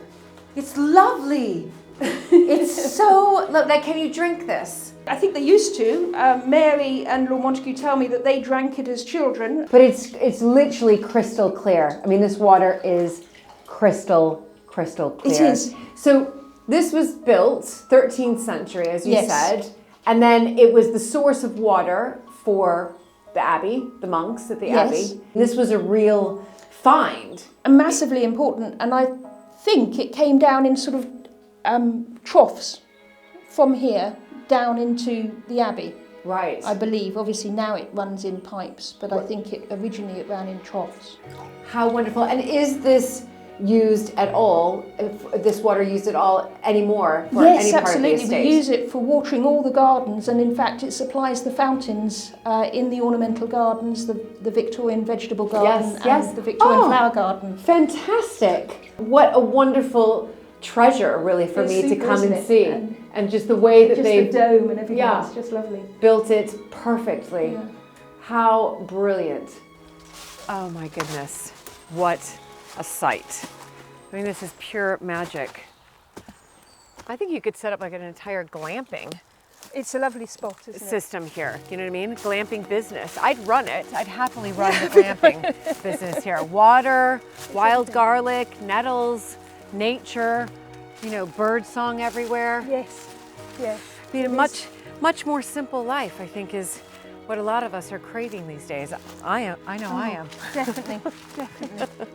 it's lovely. It's so, look, like, can you drink this? I think they used to. Mary and Lord Montagu tell me that they drank it as children. But it's literally crystal clear. I mean, this water is crystal clear. It is. So this was built 13th century, as you Yes. said, and then it was the source of water for the Abbey, the monks at the Yes. Abbey. This was a real find. And massively important. And I think it came down in sort of troughs from here down into the Abbey. Right. I believe. Obviously now it runs in pipes, but I think originally it ran in troughs. How wonderful. And is this used at all, this water used at all anymore for Yes, any part absolutely. of the estate? We use it for watering all the gardens, and in fact it supplies the fountains in the ornamental gardens, the Victorian vegetable garden and the Victorian flower garden. Fantastic. What a wonderful treasure, really, for It's me to super, come isn't and it? see. And just the way that Just they the dome and everything, Yeah. it's just lovely. built it perfectly. Yeah. How brilliant. Oh my goodness. What a sight. I mean, this is pure magic. I think you could set up like an entire glamping It's a lovely spot, isn't it? system here. You know what I mean? Glamping business. I'd run it. I'd happily run the glamping business here. Water, wild garlic, nettles, nature, you know, bird song everywhere. Yes, yes. I mean, a much more simple life, I think, is what a lot of us are craving these days. I know I am. Definitely, definitely.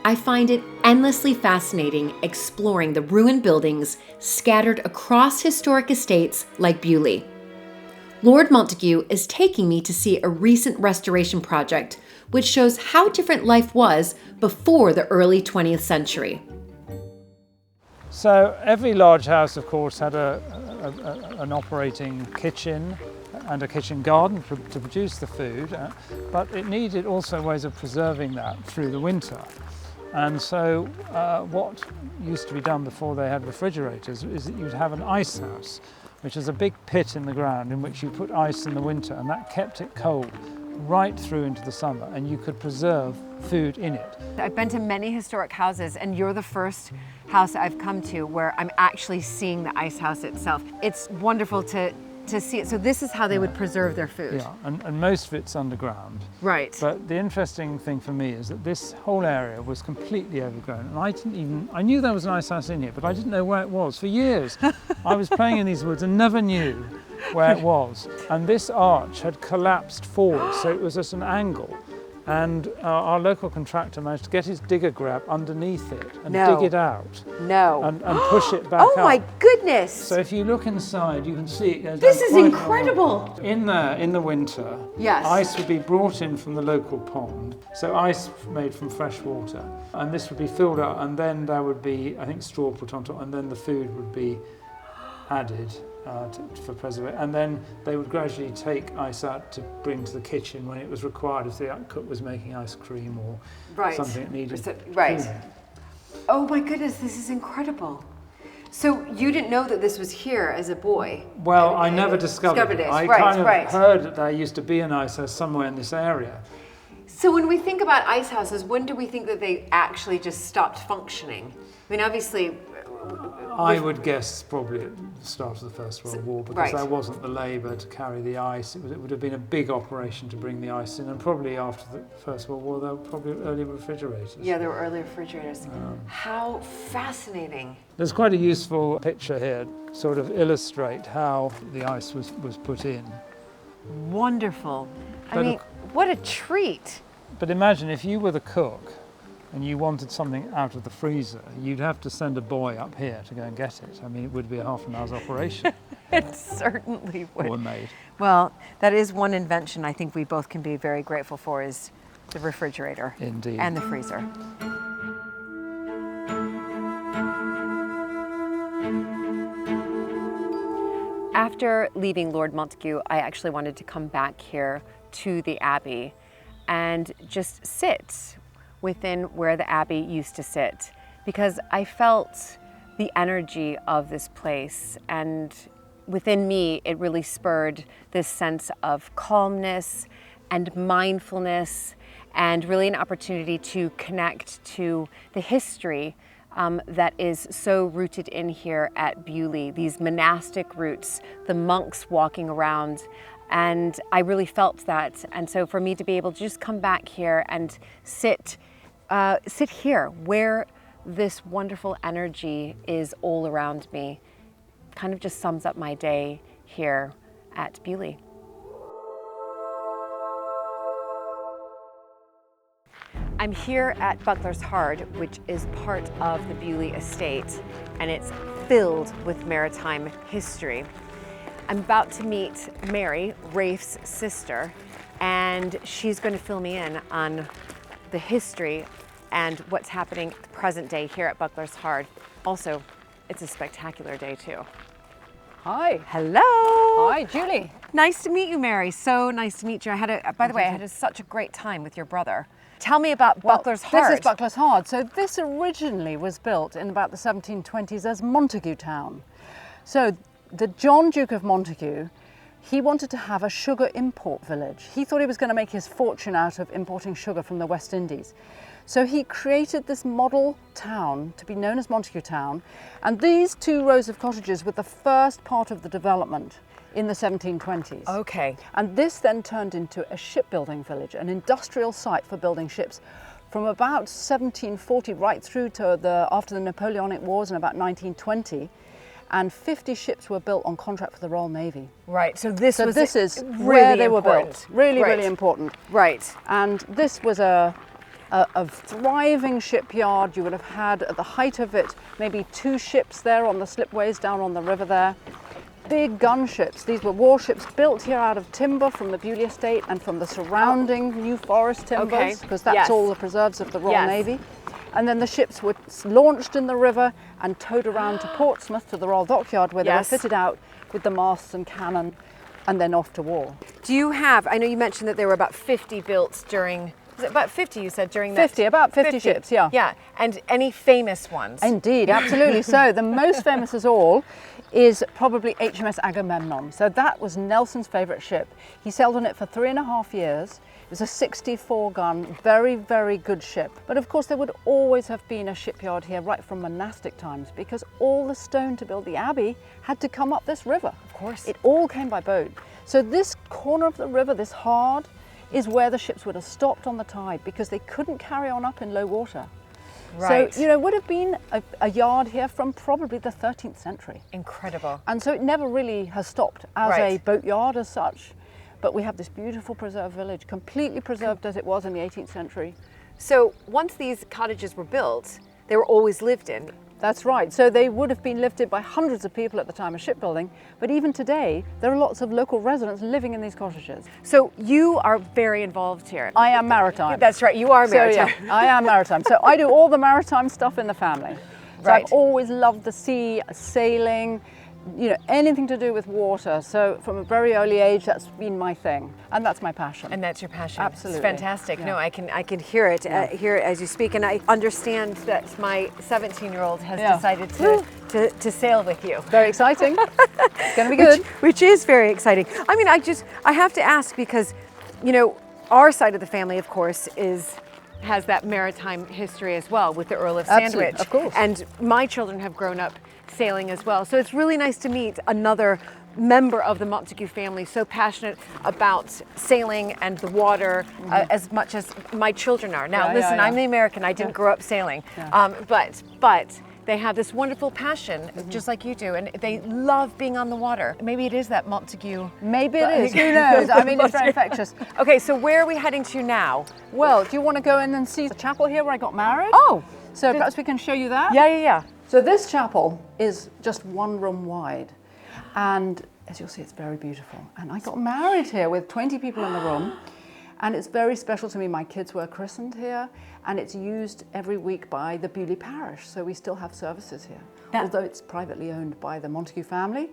I find it endlessly fascinating exploring the ruined buildings scattered across historic estates like Beaulieu. Lord Montagu is taking me to see a recent restoration project which shows how different life was before the early 20th century. So every large house, of course, had an operating kitchen and a kitchen garden to produce the food, but it needed also ways of preserving that through the winter. And so what used to be done before they had refrigerators is that you'd have an ice house, which is a big pit in the ground in which you put ice in the winter, and that kept it cold right through into the summer, and you could preserve food in it. I've been to many historic houses, and you're the first house I've come to where I'm actually seeing the ice house itself. It's wonderful to see it. So this is how they would preserve their food. Yeah, and most of it's underground. Right. But the interesting thing for me is that this whole area was completely overgrown, and I knew there was an ice house in here, but I didn't know where it was. For years, I was playing in these woods and never knew where it was. And this arch had collapsed forward, so it was at an angle. And our local contractor managed to get his digger grab underneath it and No. dig it out No. and push it back Oh up. my goodness! So if you look inside, you can see it goes This down is quite incredible. low. In there, in the winter, Yes. ice would be brought in from the local pond. So ice made from fresh water. And this would be filled up, and then there would be, I think, straw put on top, and then the food would be added for preservation. And then they would gradually take ice out to bring to the kitchen when it was required, if the cook was making ice cream or Right. something that needed Right. cooling. Oh my goodness, this is incredible. So you didn't know that this was here as a boy? Well, I never discovered it. this. I Right, kind of right. heard that there used to be an ice house somewhere in this area. So when we think about ice houses, when do we think that they actually just stopped functioning? I mean, obviously, I would guess probably at the start of the First World War, because right. there wasn't the labour to carry the ice. It would have been a big operation to bring the ice in, and probably after the First World War there were probably early refrigerators. yeah, there were early refrigerators. How fascinating. There's quite a useful picture here to sort of illustrate how the ice was put in. Wonderful. I But mean, what a treat. But imagine if you were the cook and you wanted something out of the freezer, you'd have to send a boy up here to go and get it. I mean, it would be a half an hour's operation. It certainly would. Or maid. Well, that is one invention I think we both can be very grateful for, is the refrigerator. Indeed. And the freezer. After leaving Lord Montagu, I actually wanted to come back here to the Abbey and just sit within where the Abbey used to sit, because I felt the energy of this place, and within me it really spurred this sense of calmness and mindfulness, and really an opportunity to connect to the history that is so rooted in here at Beaulieu, these monastic roots, the monks walking around. And I really felt that. And so for me to be able to just come back here and sit here where this wonderful energy is all around me, kind of just sums up my day here at Beaulieu. I'm here at Buckler's Hard, which is part of the Beaulieu estate, and it's filled with maritime history. I'm about to meet Mary, Rafe's sister, and she's going to fill me in on the history and what's happening present day here at Buckler's Hard. Also, it's a spectacular day too. Hi. Hello. Hi, Julie. Nice to meet you, Mary. So nice to meet you. By the way, I had such a great time with your brother. Tell me about Buckler's Hard. This is Buckler's Hard. So this originally was built in about the 1720s as Montagu Town. So the John Duke of Montagu, he wanted to have a sugar import village. He thought he was going to make his fortune out of importing sugar from the West Indies. So he created this model town to be known as Montagu Town. And these 2 rows of cottages were the first part of the development in the 1720s. Okay. And this then turned into a shipbuilding village, an industrial site for building ships from about 1740 right through to after the Napoleonic Wars in about 1920. And 50 ships were built on contract for the Royal Navy. Right. So this is really where they important. were built. Really, Right. really important. Right. And this was a thriving shipyard. You would have had, at the height of it, maybe 2 ships there on the slipways down on the river there. Big gunships. These were warships built here out of timber from the Beaulieu estate and from the surrounding New Forest timbers, because that's Yes. all the preserves of the Royal Yes. Navy. And then the ships were launched in the river and towed around to Portsmouth, to the Royal Dockyard, where they were Yes. fitted out with the masts and cannon, and then off to war. Do you have, I know you mentioned that there were about 50 built during, was it about 50 you said during that? 50, about 50 ships, yeah. Yeah, and any famous ones? Indeed, absolutely. So the most famous of all is probably HMS Agamemnon. So that was Nelson's favourite ship. He sailed on it for 3.5 years. It was a 64-gun, very, very good ship. But of course there would always have been a shipyard here right from monastic times, because all the stone to build the Abbey had to come up this river. Of course. It all came by boat. So this corner of the river, this hard, is where the ships would have stopped on the tide, because they couldn't carry on up in low water. Right. So, you know, it would have been a yard here from probably the 13th century. Incredible. And so it never really has stopped as Right. a boatyard as such. but we have this beautiful preserved village, completely preserved as it was in the 18th century. So once these cottages were built, they were always lived in. That's right. So they would have been lived in by hundreds of people at the time of shipbuilding, but even today, there are lots of local residents living in these cottages. So you are very involved here. I am maritime. That's right, you are maritime. So, yeah, I am maritime. So I do all the maritime stuff in the family. So Right. I've always loved the sea, sailing, you know, anything to do with water. So from a very early age, that's been my thing, and that's my passion. And that's your passion. Absolutely. It's fantastic. Yeah. No, I can hear it as you speak, and I understand that my 17-year-old has Yeah. decided to sail with you. Very exciting. It's going to be good. Which is very exciting. I mean, I have to ask because, you know, our side of the family, of course, has that maritime history as well with the Earl of Absolutely, Sandwich. of course. And my children have grown up sailing as well. So it's really nice to meet another member of the Montague family so passionate about sailing and the water as much as my children are. Now, Yeah, listen, yeah. I'm the American. I didn't grow up sailing. Yeah. But they have this wonderful passion, just like you do, and they love being on the water. Maybe it is that Montague. Maybe it is. Who knows? I mean, it's very infectious. Okay, so where are we heading to now? Well, do you want to go in and see the chapel here where I got married? Oh, So perhaps we can show you that? yeah. So this chapel is just one room wide, and as you'll see, it's very beautiful. And I got married here with 20 people in the room, and it's very special to me. My kids were christened here, and it's used every week by the Beaulieu parish, so we still have services here. Although it's privately owned by the Montague family,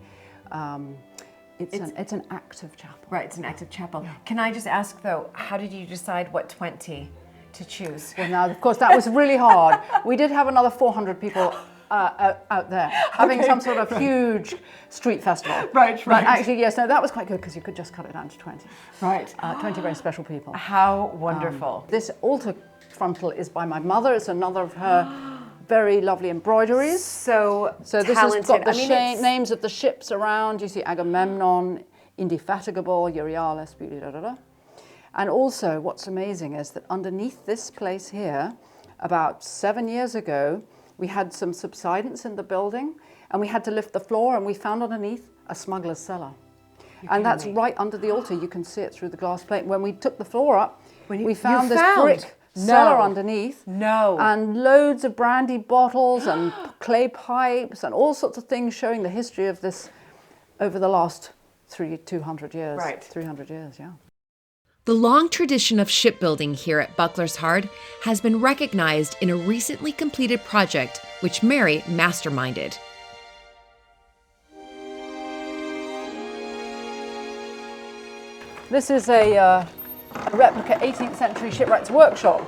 it's an active chapel. Right, it's an active chapel. Can I just ask though, how did you decide what 20 to choose? Well, now, of course, that was really hard. We did have another 400 people out there having some sort of huge street festival. Right. But actually, yes, no, that was quite good because you could just cut it down to 20. Right. 20 very special people. How wonderful. This altar frontal is by my mother. It's another of her very lovely embroideries. So So this talented. has got the I mean, it's- names of the ships around. You see Agamemnon, Indefatigable, Euryalus, da-da-da. And also what's amazing is that underneath this place here, about 7 years ago, we had some subsidence in the building and we had to lift the floor and we found underneath a smuggler's cellar. And that's right under the altar. You can see it through the glass plate. When we took the floor up, we found this brick cellar underneath. No. And loads of brandy bottles and clay pipes and all sorts of things showing the history of this over the last 200 years. Right. 300 years, yeah. The long tradition of shipbuilding here at Buckler's Hard has been recognized in a recently completed project which Mary masterminded. This is a replica 18th century shipwright's workshop,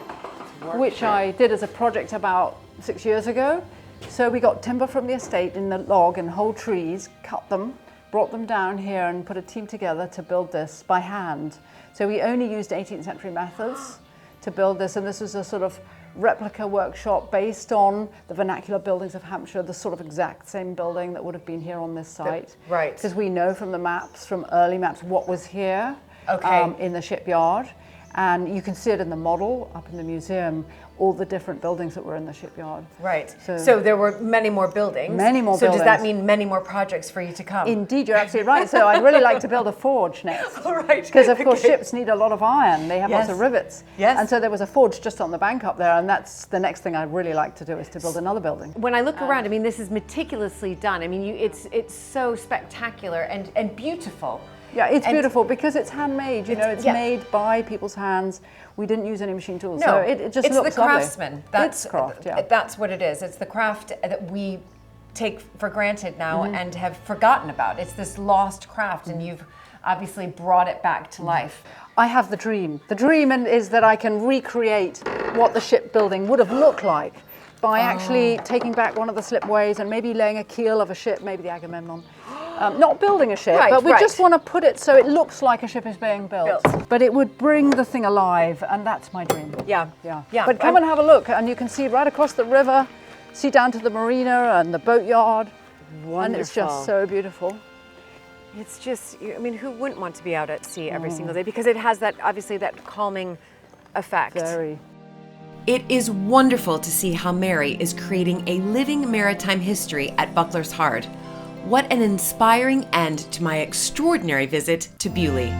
which I did as a project about 6 years ago. So we got timber from the estate in the log and whole trees, cut them, brought them down here and put a team together to build this by hand. So we only used 18th century methods to build this, and this is a sort of replica workshop based on the vernacular buildings of Hampshire, the sort of exact same building that would have been here on this site. Right. Because we know from the maps, from early maps, what was here in the shipyard. And you can see it in the model up in the museum, all the different buildings that were in the shipyard. Right. So- So there were many more buildings. Many more So does that buildings. mean many more projects for you to come? Indeed, you're absolutely right. So I'd really like to build a forge next. All right. Because of course ships need a lot of iron. They have lots Yes. of rivets. Yes. And so there was a forge just on the bank up there, and that's the next thing I'd really like to do is to build another building. When I look around, I mean, this is meticulously done. I mean, it's so spectacular and beautiful. Yeah, it's And- beautiful because it's handmade. You know, it's yeah. made by people's hands. We didn't use any machine tools, No, so it just it's looks the lovely. craftsman. That's it's craft, yeah. That's what it is. It's the craft that we take for granted now Mm-hmm. and have forgotten about. It's this lost craft, and you've obviously brought it back to life. I have the dream. The dream is that I can recreate what the shipbuilding would have looked like by actually taking back one of the slipways and maybe laying a keel of a ship, maybe the Agamemnon. Not building a ship, Right, but we right. just want to put it so it looks like a ship is being built. But it would bring the thing alive, and that's my dream. Yeah. Yeah. But come and have a look, and you can see right across the river, see down to the marina and the boatyard. And it's just so beautiful. It's just, I mean, who wouldn't want to be out at sea every single day? Because it has that, obviously, that calming effect. Very. It is wonderful to see how Mary is creating a living maritime history at Buckler's Hard. What an inspiring end to my extraordinary visit to Beaulieu.